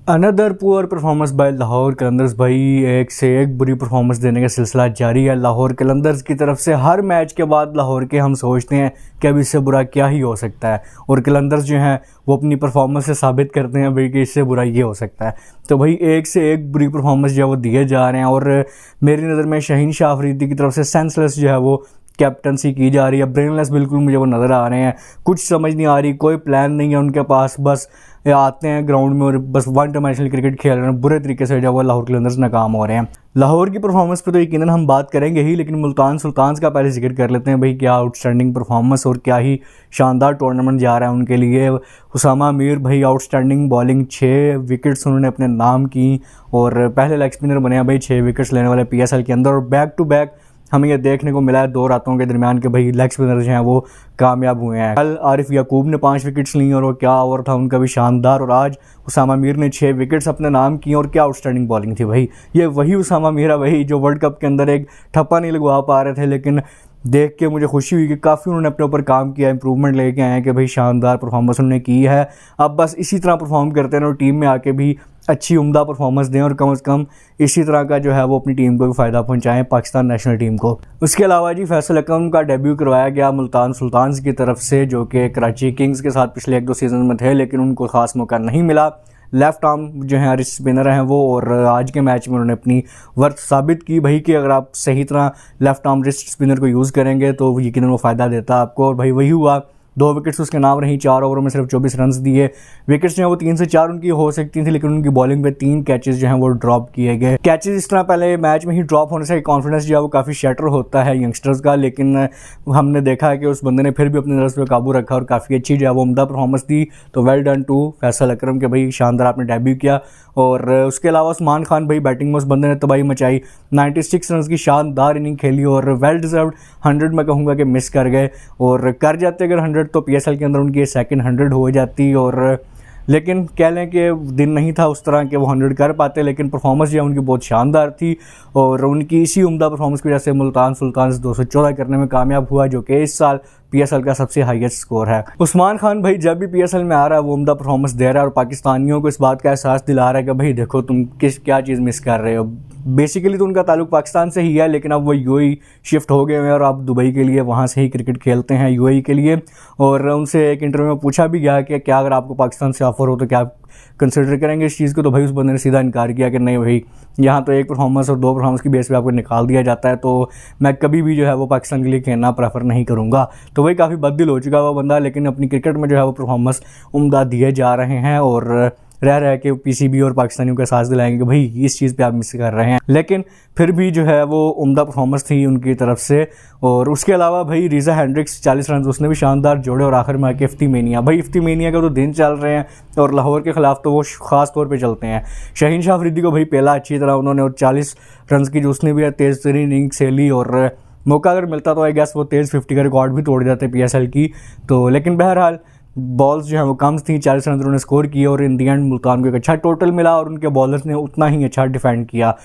Another poor performance by Lahore Qalandars. भाई एक से एक बुरी परफॉर्मेंस देने का सिलसिला जारी है लाहौर कलंदर्स की तरफ से। हर मैच के बाद लाहौर के हम सोचते हैं कि अब इससे बुरा क्या ही हो सकता है, और कलंदर्स जो हैं वो अपनी परफॉर्मेंस से साबित करते हैं भाई कि इससे बुरा ये हो सकता है। तो भाई एक से एक बुरी परफॉर्मेंस जो है वो दिए जा रहे हैं, और मेरी नज़र में शाहीन शाह अफरीदी की तरफ से सेंसलेस जो है वो कैप्टनसी की जा रही है। ब्रेनलेस बिल्कुल मुझे वो नज़र आ रहे हैं, कुछ समझ नहीं आ रही, कोई प्लान नहीं है उनके पास, बस आते हैं ग्राउंड में और बस वन डायमेंशनल क्रिकेट खेल रहे हैं। बुरे तरीके से जो वो लाहौर कलंदर्स नाकाम हो रहे हैं। लाहौर की परफॉर्मेंस पे तो यकीनन हम बात करेंगे ही, लेकिन मुल्तान सुल्तान्स का पहले जिक्र कर लेते हैं। भाई क्या आउटस्टैंडिंग परफॉर्मेंस और क्या ही शानदार टूर्नामेंट जा रहा है उनके लिए। उसामा मीर भाई आउटस्टैंडिंग बॉलिंग, 6 विकेट्स उन्होंने अपने नाम की, और पहले लेग स्पिनर बने हैं भाई 6 विकेट्स लेने वाले PSL के अंदर। और बैक टू बैक हमें ये देखने को मिला है 2 रातों के दरमियान के भाई लेग स्पिनर जो हैं वो कामयाब हुए हैं। कल आरिफ याकूब ने 5 विकेट्स ली, और वो क्या ओवर था उनका भी शानदार। और आज उसामा मीर ने 6 विकेट्स अपने नाम की, और क्या आउटस्टैंडिंग बॉलिंग थी भाई। ये वही उसामा मीर है भाई जो वर्ल्ड कप के अंदर एक ठप्पा नहीं लगवा पा रहे थे, लेकिन देख के मुझे खुशी हुई कि काफ़ी उन्होंने अपने ऊपर काम किया, इंप्रूवमेंट लेके आए हैं कि भाई शानदार परफॉर्मेंस उन्होंने की है। अब बस इसी तरह परफॉर्म करते हैं और टीम में आके भी अच्छी उम्दा परफॉर्मेंस दें, और कम से कम इसी तरह का जो है वो अपनी टीम को भी फ़ायदा पहुंचाएं, पाकिस्तान नेशनल टीम को। उसके अलावा जी फैसल अकरम का डेब्यू करवाया गया मुल्तान सुल्तान्स की तरफ से, जो कि कराची किंग्स के साथ पिछले 1-2 सीज़न में थे, लेकिन उनको ख़ास मौका नहीं मिला। लेफ्ट आर्म जो है रिस्ट स्पिनर हैं वो, और आज के मैच में उन्होंने अपनी वर्थ साबित की भाई कि अगर आप सही तरह लेफ्ट आर्म रिस्ट स्पिनर को यूज़ करेंगे तो यकीनन वो फ़ायदा देता है आपको। और भाई वही हुआ, 2 विकेट्स उसके नाम रही, 4 ओवरों में सिर्फ 24 रन दिए। विकेट्स जो है वो 3 से 4 उनकी हो सकती थी, लेकिन उनकी बॉलिंग पे 3 कैचेस जो हैं वो ड्रॉप किए गए। कैचेस इस तरह पहले मैच में ही ड्रॉप होने से कॉन्फिडेंस जो है वो काफ़ी शैटर होता है यंगस्टर्स का, लेकिन हमने देखा है कि उस बंदे ने फिर भी अपने नर्व्स पे काबू रखा और काफ़ी अच्छी जो है वो उम्दा परफॉर्मेंस दी। तो वेल डन टू फैसल अकरम के भाई, शानदार आपने डेब्यू किया। और उसके अलावा उस्मान खान भाई बैटिंग में उस बंदे ने तबाही मचाई, 96 रन की शानदार इनिंग खेली, और वेल डिजर्व्ड 100 मैं कहूँगा कि मिस कर गए। और कर जाते अगर 100 तो PSL के अंदर उनकी सेकंड 100 हो जाती, और लेकिन कह लें कि दिन नहीं था उस तरह के वो 100 कर पाते, लेकिन परफॉर्मेंस जो है उनकी बहुत शानदार थी। और उनकी इसी उम्दा परफॉर्मेंस की वजह से मुल्तान सुल्तान्स 214 करने में कामयाब हुआ, जो कि इस साल PSL का सबसे हाईएस्ट स्कोर है। उस्मान खान भाई जब भी PSL में आ रहा है वो उम्दा परफॉर्मेंस दे रहा है, और पाकिस्तानियों को इस बात का एहसास दिला रहा है कि भाई देखो तुम क्या चीज़ मिस कर रहे हो। बेसिकली तो उनका ताल्लुक पाकिस्तान से ही है, लेकिन अब वो UAE शिफ्ट हो गए हैं और आप दुबई के लिए वहाँ से ही क्रिकेट खेलते हैं UAE के लिए। और उनसे एक इंटरव्यू में पूछा भी गया कि क्या अगर आपको पाकिस्तान से ऑफर हो तो क्या आप कंसिडर करेंगे इस चीज़ को। तो भाई उस बंदे ने सीधा इनकार किया कि नहीं भाई, यहाँ तो एक परफॉर्मेंस और 2 परफॉर्मेंस की बेस पे आपको निकाल दिया जाता है, तो मैं कभी भी जो है वो पाकिस्तान के लिए खेलना प्रेफर नहीं करूँगा। तो वही काफ़ी बददिल हो चुका है वो बंदा, लेकिन अपनी क्रिकेट में जो है वो परफॉर्मेंस उम्दा दिए जा रहे हैं, और रह के PCB और पाकिस्तानियों को एहसास दिलाएंगे कि भाई इस चीज़ पे आप मिस कर रहे हैं। लेकिन फिर भी जो है वो उम्दा परफॉर्मेंस थी उनकी तरफ से। और उसके अलावा भाई रीज़ा हेंड्रिक्स 40 रन उसने भी शानदार जोड़े, और आखिर में आके इफ्तिमेनिया भाई, इफ्तिमेनिया का तो दिन चल रहे हैं, और लाहौर के ख़िलाफ़ तो वो ख़ास तौर पे चलते हैं। शाहीन शाह अफरीदी को भाई पहला अच्छी तरह उन्होंने, और 40 रन की जो उसने भी तेज़ तरीन इनिंग्स खेली, और मौका अगर मिलता तो आई गेस वो तेज़ 50 का रिकॉर्ड भी तोड़ जाते PSL की। तो लेकिन बहरहाल बॉल्स जो है वो कम थी, 40 रन उन्होंने स्कोर किए, और इन दी एंड मुल्तान को एक अच्छा टोटल मिला, और उनके बॉलर्स ने उतना ही अच्छा डिफेंड किया।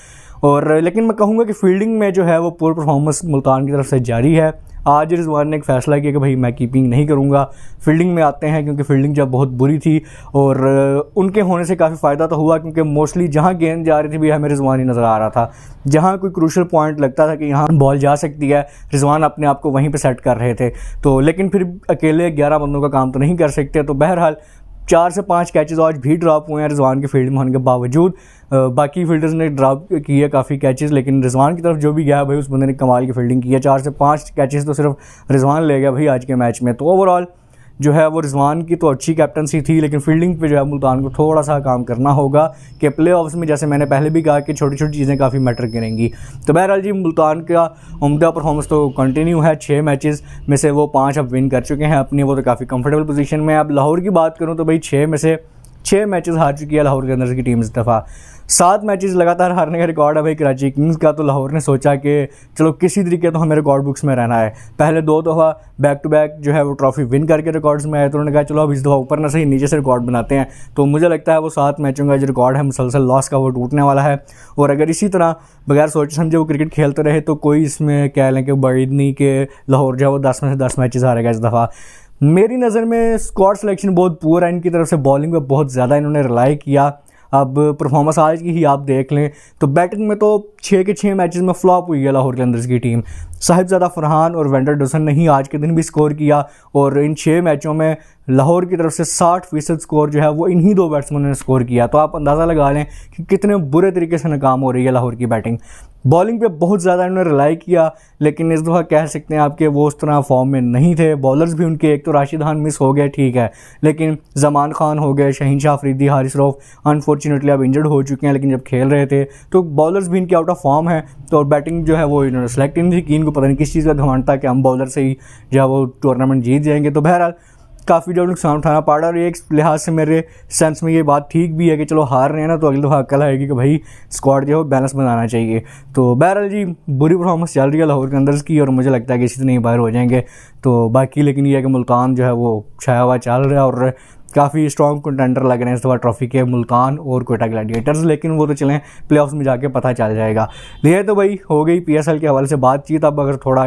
और लेकिन मैं कहूँगा कि फील्डिंग में जो है वो पूरी परफॉर्मेंस मुल्तान की तरफ से जारी है। आज रिजवान ने एक फ़ैसला किया कि भाई मैं कीपिंग नहीं करूँगा, फील्डिंग में आते हैं, क्योंकि फील्डिंग जब बहुत बुरी थी, और उनके होने से काफ़ी फ़ायदा तो हुआ, क्योंकि मोस्टली जहाँ गेंद जा रही थी भी हमें रिजवान ही नज़र आ रहा था। जहाँ कोई क्रूशल पॉइंट लगता था कि यहाँ बॉल जा सकती है, रिजवान अपने आप को वहीं पे सेट कर रहे थे। तो लेकिन फिर अकेले 11 बंदों का काम तो नहीं कर सकते, तो बहरहाल 4 से 5 कैचेस आज भी ड्रॉप हुए हैं रिजवान के फील्ड में होने के बावजूद। बाकी फील्डर्स ने ड्रॉप किए काफ़ी कैचेस, लेकिन रिजवान की तरफ जो भी गया भाई उस बंदे ने कमाल की फील्डिंग की है। 4 से 5 कैचेस तो सिर्फ रिजवान ले गया भाई आज के मैच में। तो ओवरऑल जो है वो रिजवान की तो अच्छी कैप्टनसी थी, लेकिन फील्डिंग पे जो है मुल्तान को थोड़ा सा काम करना होगा कि प्ले ऑफ्स में, जैसे मैंने पहले भी कहा, कि छोटी छोटी चीज़ें काफ़ी मैटर करेंगी। तो बहरहाल जी मुल्तान का उम्दा परफॉर्मेंस तो कंटिन्यू है, 6 मैचेस में से वो 5 अब विन कर चुके हैं अपनी, वो तो काफ़ी कंफर्टेबल पोजीशन में। अब लाहौर की बात करूँ तो भाई 6 में से 6 मैचेस हार चुकी है लाहौर के अंदर की टीम इस दफ़ा। 7 मैचेस लगातार हारने का रिकॉर्ड है भाई कराची किंग्स का। तो लाहौर ने सोचा कि चलो किसी तरीके तो हमें रिकॉर्ड बुक्स में रहना है। पहले 2 दफ़ा बैक टू बैक जो है वो ट्रॉफी विन करके रिकॉर्ड्स में आए, तो उन्होंने कहा चलो अब इस दफ़ा ऊपर ना सही नीचे से रिकॉर्ड बनाते हैं। तो मुझे लगता है वो 7 मैचों का जो रिकॉर्ड है मुसलसल लॉस का वो टूटने वाला है। और अगर इसी तरह बगैर सोचे समझे वो क्रिकेट खेलते रहे तो कोई इसमें कह लें कि बड़ी नहीं कि लाहौर जो है वो 10 में से 10 मैचेस हारेगा इस दफ़ा। मेरी नज़र में स्क्वाड सिलेक्शन बहुत पुअर है इनकी तरफ से, बॉलिंग पे बहुत ज़्यादा इन्होंने रिलाई किया। अब परफॉर्मेंस आज की ही आप देख लें तो बैटिंग में तो 6 के 6 मैचेस में फ्लॉप हुई है लाहौर कलंदर्स की टीम। साहिबजादा फरहान और वेंडर डसन ने ही आज के दिन भी स्कोर किया और इन 6 मैचों में लाहौर की तरफ से 60% स्कोर जो है वो इन्हीं 2 बैट्समैनों ने स्कोर किया। तो आप अंदाज़ा लगा लें कि कितने बुरे तरीके से नाकाम हो रही है लाहौर की बैटिंग। बॉलिंग पे बहुत ज़्यादा इन्होंने रिलाई किया, लेकिन इस दफ़ा कह सकते हैं आपके वो उस तरह फॉर्म में नहीं थे। बॉलर्स भी उनके, एक तो राशिद खान मिस हो गए ठीक है, लेकिन जमान खान हो गए, शहीन शाह अफरीदी, हारिस रऊफ अनफॉर्चुनेटली अब इंजर्ड हो चुके हैं, लेकिन जब खेल रहे थे तो बॉलर्स भी इनके आउट ऑफ फॉर्म है। तो बैटिंग जो है वो इन्होंने सेलेक्ट नहीं की। इनको पता नहीं किस चीज़ का घमंड था कि हम बॉलर से ही जो है वो टूर्नामेंट जीत जाएंगे। तो बहरहाल काफ़ी जो नुकसान उठाना पड़ा और एक लिहाज से मेरे सेंस में ये बात ठीक भी है कि चलो हार रहे हैं ना तो अगली दफ़ा अक्ल आएगी कि भाई स्क्वाड जो है बैलेंस बनाना चाहिए। तो बहरहाल जी बुरी परफॉर्मेंस चल रही है लाहौर कलंदर्स की और मुझे लगता है कि इसी से नहीं बाहर हो जाएंगे। तो बाकी लेकिन ये है कि मुल्तान जो है वो छाया हुआ चल रहा है और काफ़ी स्ट्रॉन्ग कंटेंडर लग रहे हैं इस दफ़ा ट्रॉफी के, मुल्तान और कोयटा ग्लैडिएटर्स, लेकिन वो तो चलें प्लेऑफ्स में जाके पता चल जाएगा। ये तो भाई हो गई PSL के हवाले से बातचीत। अब अगर थोड़ा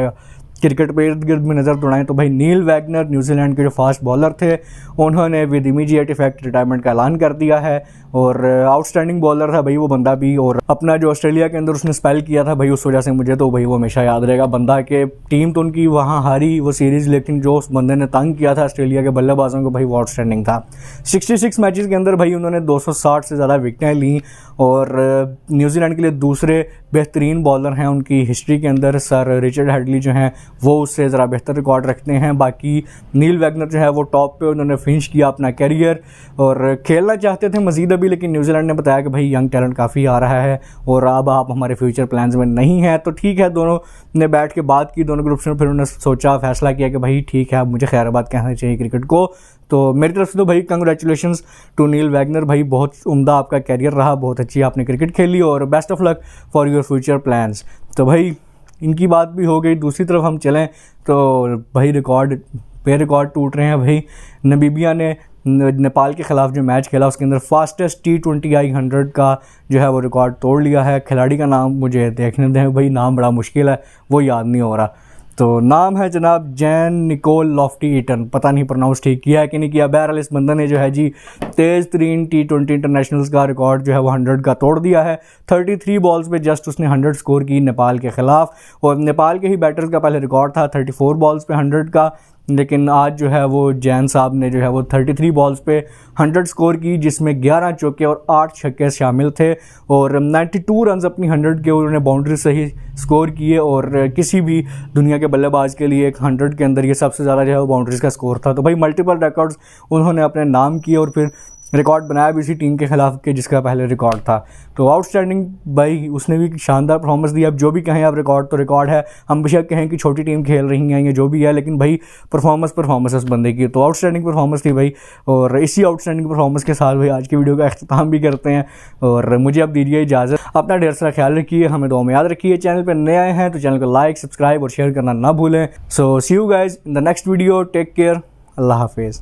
क्रिकेट पे इर्द गिर्द में नज़र दौड़ाएं तो भाई नील वैगनर न्यूजीलैंड के जो फास्ट बॉलर थे उन्होंने विद इमीडिएट इफेक्ट रिटायरमेंट का ऐलान कर दिया है। और आउटस्टैंडिंग बॉलर था भाई वो बंदा भी, और अपना जो ऑस्ट्रेलिया के अंदर उसने स्पेल किया था भाई उस वजह से मुझे तो भाई वो हमेशा याद रहेगा। बंदा के टीम तो उनकी वहाँ हारी वो सीरीज़, लेकिन जो उस बंदे ने तंग किया था ऑस्ट्रेलिया के बल्लेबाजों को भाई वो आउटस्टैंडिंग था। 66 मैचेस के अंदर भाई उन्होंने 260 से ज़्यादा विकेटें लीं और न्यूजीलैंड के लिए दूसरे बेहतरीन बॉलर हैं उनकी हिस्ट्री के अंदर। सर रिचर्ड हेडली जो हैं वो उससे ज़रा बेहतर रिकॉर्ड रखते हैं। बाकी नील वैगनर जो है वो टॉप पे उन्होंने फिनिश किया अपना कैरियर और खेलना चाहते थे मज़ीद अभी, लेकिन न्यूजीलैंड ने बताया कि भाई यंग टैलेंट काफ़ी आ रहा है और अब आप हमारे फ्यूचर प्लान्स में नहीं है। तो ठीक है, दोनों ने बैठ के बात की दोनों ग्रुप्स में, फिर उन्होंने सोचा फैसला किया कि भाई ठीक है अब मुझे खैराबाद कहना चाहिए क्रिकेट को। तो मेरी तरफ से तो भाई कंग्रेचुलेशंस टू नील वैगनर, भाई बहुत उम्दा आपका कैरियर रहा, बहुत अच्छी आपने क्रिकेट खेली और best of luck for your future plans. तो भाई इनकी बात भी हो गई। दूसरी तरफ हम चलें तो भाई रिकॉर्ड टूट रहे हैं भाई। नमीबिया ने नेपाल के ख़िलाफ़ जो मैच खेला उसके अंदर फास्टेस्ट T20 100 का जो है वो रिकॉर्ड तोड़ लिया है। खिलाड़ी का नाम मुझे देखने दें भाई, नाम बड़ा मुश्किल है, वो याद नहीं हो रहा। तो नाम है जनाब जैन निकोल लॉफ्टी ईटन, पता नहीं प्रोनाउंस ठीक किया है कि नहीं किया। बहरहाल इस बंदे ने जो है जी तेज़ तरीन T20 इंटरनेशनल्स का रिकॉर्ड जो है वो 100 का तोड़ दिया है। 33 बॉल्स पे जस्ट उसने 100 स्कोर की नेपाल के ख़िलाफ़, और नेपाल के ही बैटर्स का पहले रिकॉर्ड था 34 बॉल्स पे 100 का, लेकिन आज जो है वो जैन साहब ने जो है वो 33 बॉल्स पे 100 स्कोर की, जिसमें 11 चौके और 8 छक्के शामिल थे और 92 रन अपनी 100 के उन्होंने बाउंड्री से ही स्कोर किए। और किसी भी दुनिया के बल्लेबाज के लिए एक 100 के अंदर ये सबसे ज़्यादा जो है वो बाउंड्रीज़ का स्कोर था। तो भाई मल्टीपल रिकॉर्ड्स उन्होंने अपने नाम किए और फिर रिकॉर्ड बनाया भी इसी टीम के खिलाफ के जिसका पहले रिकॉर्ड था। तो आउटस्टैंडिंग भाई उसने भी शानदार परफॉर्मेंस दी। अब जो भी कहें अब रिकॉर्ड तो रिकॉर्ड है, हम बेशक कहें कि छोटी टीम खेल रही हैं या जो भी है, लेकिन भाई परफॉर्मेंस उस बंदे की तो आउटस्टैंडिंग परफॉर्मेंस थी भाई। और इसी आउटस्टैंडिंग परफॉर्मेंस के साथ भाई आज की वीडियो का अख्ताम भी करते हैं और मुझे अब दीजिए इजाज़त। अपना ढेर सारा ख्याल रखिए, हमें दुआ में याद रखिए। चैनल पर नए आए हैं तो चैनल को लाइक, सब्सक्राइब और शेयर करना ना भूलें। So see you guys in the next video, take care, अल्लाह हाफिज़।